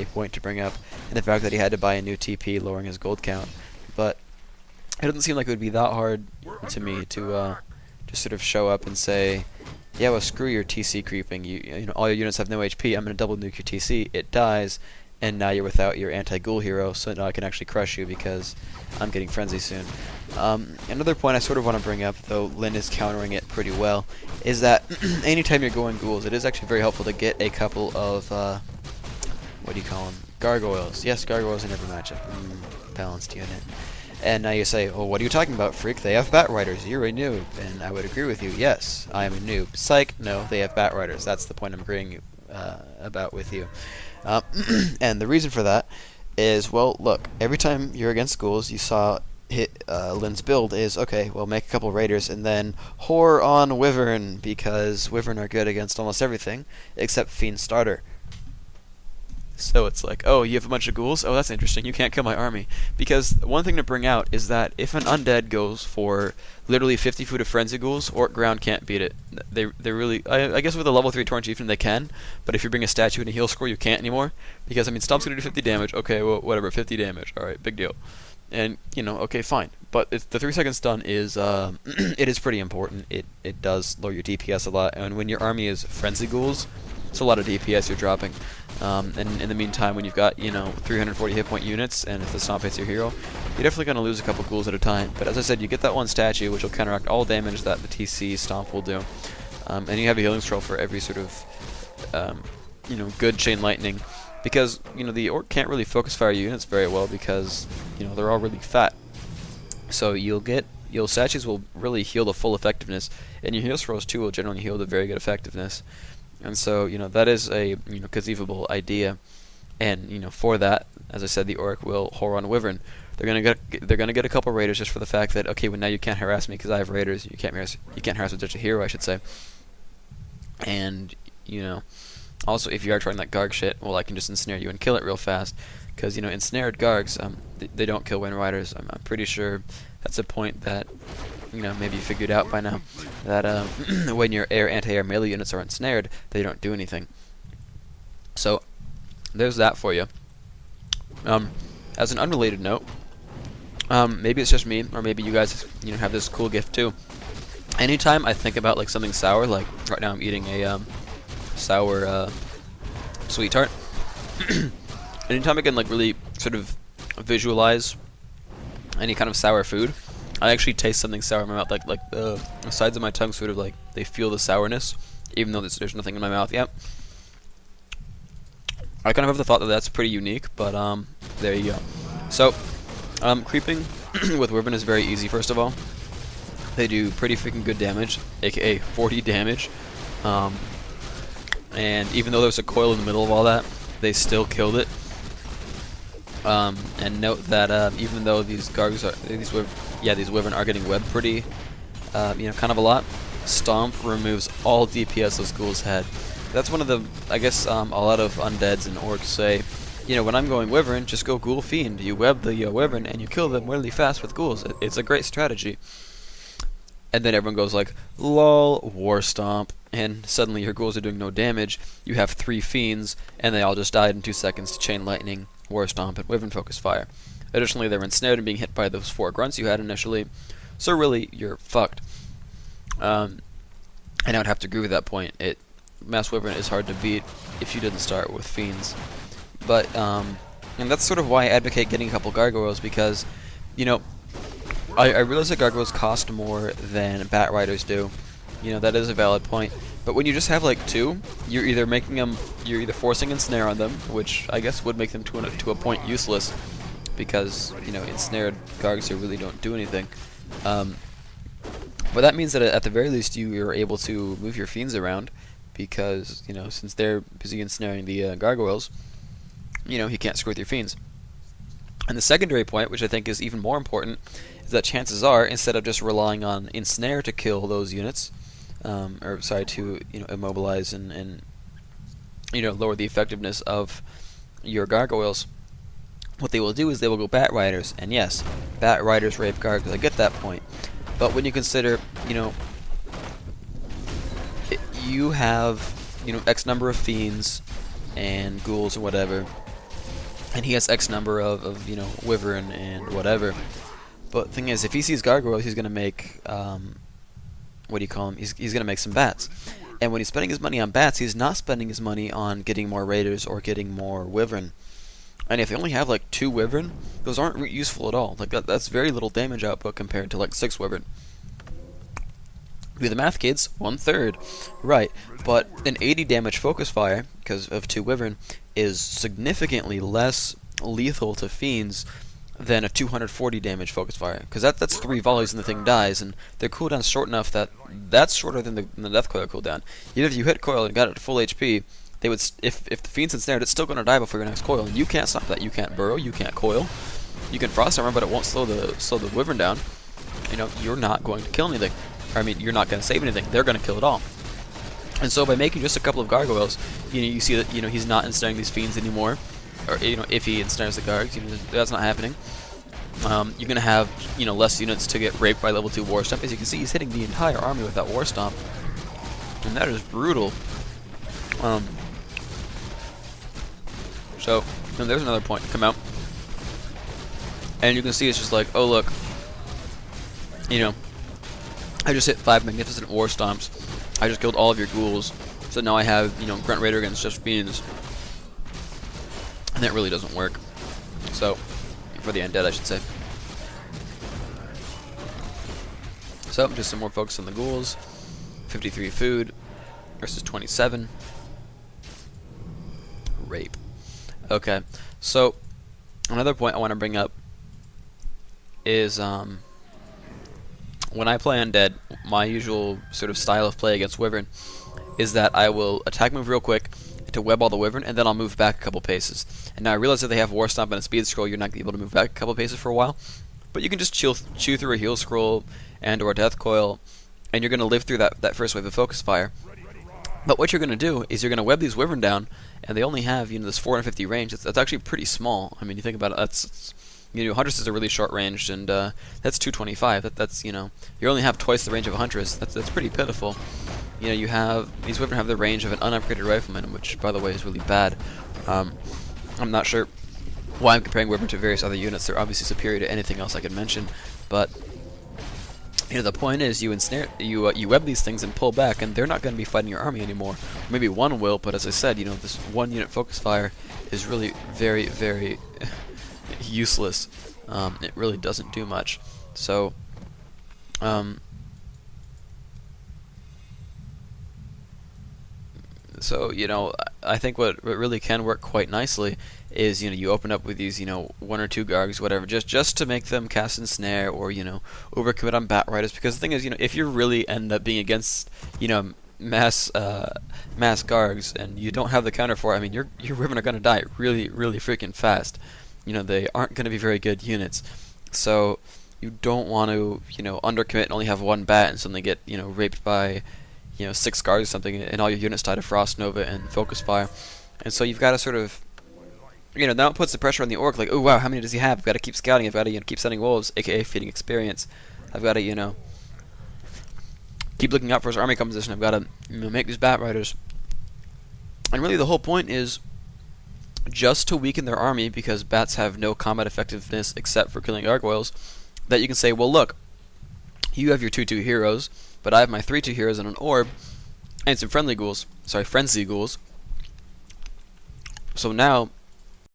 a point to bring up, and the fact that he had to buy a new TP, lowering his gold count. But it doesn't seem like it would be that hard to me to just sort of show up and say, yeah, well, screw your TC creeping. You know, all your units have no HP. I'm going to double nuke your TC. It dies, and now you're without your anti-ghoul hero, so now I can actually crush you because I'm getting frenzy soon. Another point I sort of want to bring up, though Lyn is countering it pretty well, is that anytime you're going ghouls, it is actually very helpful to get a couple of, what do you call them? Gargoyles. Yes, gargoyles in every matchup. Balanced unit. And now you say, oh, what are you talking about, Phreak? They have bat riders. You're a noob. And I would agree with you. Yes, I am a noob. Psych, no, they have bat riders. That's the point I'm agreeing about with you. And the reason for that is, well, look, every time you're against ghouls, you saw Lyn's build is, okay, well, make a couple raiders and then whore on Wyvern, because Wyvern are good against almost everything except Fiend Starter. So it's like, oh, you have a bunch of ghouls? Oh, that's interesting. You can't kill my army. Because one thing to bring out is that if an undead goes for literally 50 foot of frenzy ghouls, Orc Ground can't beat it. They really, I guess with a level 3 Torrent Chieftain they can, but if you bring a statue and a heal score, you can't anymore. Because, I mean, Stomp's going to do 50 damage. Okay, well, whatever, 50 damage. Alright, big deal. And, you know, okay, fine. But the 3 second stun is, it is pretty important. It does lower your DPS a lot. And when your army is frenzy ghouls, it's a lot of DPS you're dropping. And in the meantime, when you've got, you know, 340 hit point units, and if the stomp hits your hero, you're definitely going to lose a couple ghouls at a time. But as I said, you get that one statue, which will counteract all damage that the TC stomp will do. And you have a healing scroll for every sort of, you know, good chain lightning. Because, you know, the orc can't really focus fire units very well because, you know, they're all really fat. So your statues will really heal the full effectiveness, and your heal scrolls too will generally heal the very good effectiveness. And so, you know, that is a, you know, conceivable idea. And, you know, for that, as I said, the orc will whore on Wyvern. They're gonna get a couple raiders just for the fact that, okay, well, now you can't harass me because I have raiders. You can't harass with just a hero, I should say. And, you know, also if you are trying that Garg shit, well, I can just ensnare you and kill it real fast. Because, you know, ensnared Gargs, they don't kill Wind Riders. I'm pretty sure that's a point that, you know, maybe you figured out by now, that when your anti-air melee units are ensnared, they don't do anything. So, there's that for you. As an unrelated note, maybe it's just me, or maybe you guys, you know, have this cool gift too. Anytime I think about like something sour, like right now I'm eating a sour sweet tart. Anytime I can like really sort of visualize any kind of sour food, I actually taste something sour in my mouth. Like the sides of my tongue sort of like they feel the sourness, even though there's nothing in my mouth yet. I kind of have the thought that that's pretty unique, but there you go. So, creeping with Wyvern is very easy. First of all, they do pretty freaking good damage, aka 40 damage. And even though there's a coil in the middle of all that, they still killed it. And note that even though these Gargs are these Wyvern are getting webbed pretty, you know, kind of a lot, Stomp removes all DPS those ghouls had. That's one of the, I guess, a lot of undeads and orcs say, you know, when I'm going Wyvern, just go Ghoul Fiend. You web the Wyvern and you kill them really fast with ghouls. It's a great strategy. And then everyone goes like, lol, War Stomp, and suddenly your ghouls are doing no damage. You have 3 Fiends, and they all just died in 2 seconds to Chain Lightning, War Stomp, and Wyvern Focus Fire. Additionally, they were ensnared and being hit by those 4 grunts you had initially, so really, you're fucked. And I would have to agree with that point. Mass Wyvern is hard to beat if you didn't start with Fiends. But, and that's sort of why I advocate getting a couple Gargoyles, because, you know, I realize that Gargoyles cost more than Bat Riders do. You know, that is a valid point. But when you just have like 2, you're either forcing Ensnare on them, which I guess would make them to a point useless, because, you know, ensnared Gargs here really don't do anything. But that means that at the very least you are able to move your Fiends around, because, you know, since they're busy ensnaring the Gargoyles, you know, he can't screw with your Fiends. And the secondary point, which I think is even more important, is that chances are, instead of just relying on Ensnare to kill those units, to, you know, immobilize and you know, lower the effectiveness of your Gargoyles, what they will do is they will go Bat Riders, and yes, Bat Riders rape Gargoyles, I get that point. But when you consider, you know, you have, you know, X number of Fiends and Ghouls or whatever, and he has X number of you know, Wyvern and whatever. But the thing is, if he sees gargoyles, he's gonna make what do you call him? He's gonna make some bats. And when he's spending his money on bats, he's not spending his money on getting more raiders or getting more Wyvern. And if they only have like 2 Wyvern, those aren't useful at all. Like that's very little damage output compared to like 6 Wyvern. Do the math, kids. 1/3, right? But an 80 damage focus fire because of 2 Wyvern is significantly less lethal to fiends than a 240 damage focus fire, because that's 3 volleys and the thing dies, and their cooldown's short enough that that's shorter than the death coil cooldown. Even if you hit coil and got it to full HP, they would if the fiend's ensnared, it's still going to die before your next coil, and you can't stop that. You can't burrow, you can't coil, you can frost armor, but it won't slow the wyvern down. You know, you're not going to kill anything. I mean, you're not going to save anything. They're going to kill it all. And so by making just a couple of gargoyles, you know, you see that, you know, he's not ensnaring these fiends anymore. Or, you know, if he ensnares the guards, you know, that's not happening. You're going to have, you know, less units to get raped by level 2 War Stomp. As you can see, he's hitting the entire army with that War Stomp. And that is brutal. So, and there's another point to come out. And you can see it's just like, oh look, you know, I just hit 5 magnificent War Stomps. I just killed all of your ghouls. So now I have, you know, Grunt Raider against just fiends. And that really doesn't work. So, for the undead, I should say. So, just some more focus on the ghouls. 53 food versus 27. Rape. Okay, so another point I want to bring up is when I play undead, my usual sort of style of play against wyvern is that I will attack move real quick to web all the wyvern, and then I'll move back a couple paces. And now I realize that they have War Stomp and a Speed Scroll, you're not able to move back a couple paces for a while, but you can just chew through a Heal Scroll and or a Death Coil, and you're going to live through that first wave of Focus Fire. But what you're going to do is you're going to web these wyvern down, and they only have, you know, this 450 range. That's actually pretty small. I mean, you think about it, that's, you know, Huntress is a really short range, and that's 225. That's, you know, you only have twice the range of a Huntress. That's pretty pitiful. You know, you have, these wyvern have the range of an unupgraded rifleman, which, by the way, is really bad. I'm not sure why I'm comparing wyvern to various other units. They're obviously superior to anything else I could mention, but you know, the point is you ensnare, you web these things and pull back, and they're not going to be fighting your army anymore. Maybe one will, but as I said, you know, this one unit focus fire is really very, very useless. It really doesn't do much. So, you know, I think what really can work quite nicely is, you know, you open up with these, you know, 1 or 2 gargs, whatever, just to make them cast ensnare, or, you know, overcommit on bat riders. Because the thing is, you know, if you really end up being against, you know, mass gargs and you don't have the counter for it, I mean, your wyvern are going to die really, really freaking fast. You know, they aren't going to be very good units. So you don't want to, you know, undercommit and only have 1 bat and suddenly get, you know, raped by, you know, 6 guards or something, and all your units die to Frost Nova and Focus Fire. And so you've got to sort of, you know, now it puts the pressure on the orc, like, oh wow, how many does he have? I've got to keep scouting, I've got to, you know, keep sending wolves, aka feeding experience. I've got to, you know, keep looking out for his army composition. I've got to, you know, make these bat riders. And really the whole point is just to weaken their army, because bats have no combat effectiveness except for killing gargoyles, that you can say, well look, you have your 2/2 heroes, but I have my 3/2 heroes and an orb, and some frenzy ghouls. So now,